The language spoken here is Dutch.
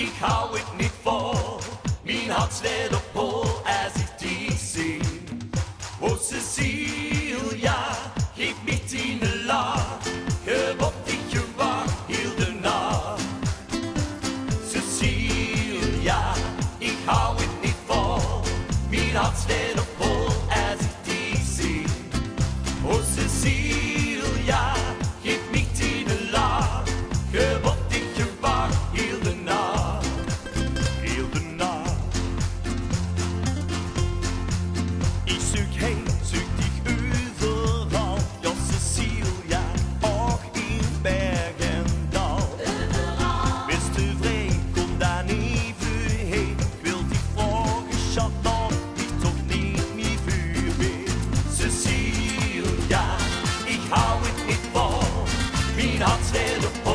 ik hou het niet vol. Mijn hart slaat op hol als ik die zie. Oh Cecilia, geef me die lach. Je wordt niet gewacht, heel de nacht. Cecilia, ik hou het niet vol. Mijn hart slaat op hol als ik die zie. Oh Cecilia, geef me die lach. Je wordt niet gewacht, heel de nacht. Heel de nacht. Ik zoek dich overal. Ja, Cecilia, ook in berg en dal. Wees tevreden, kom daar even heen. Ik wil dich vragen, schat, dan ik toch niet meer vuur ben. Cecilia, ik hou het niet vol. Mijn hart staat op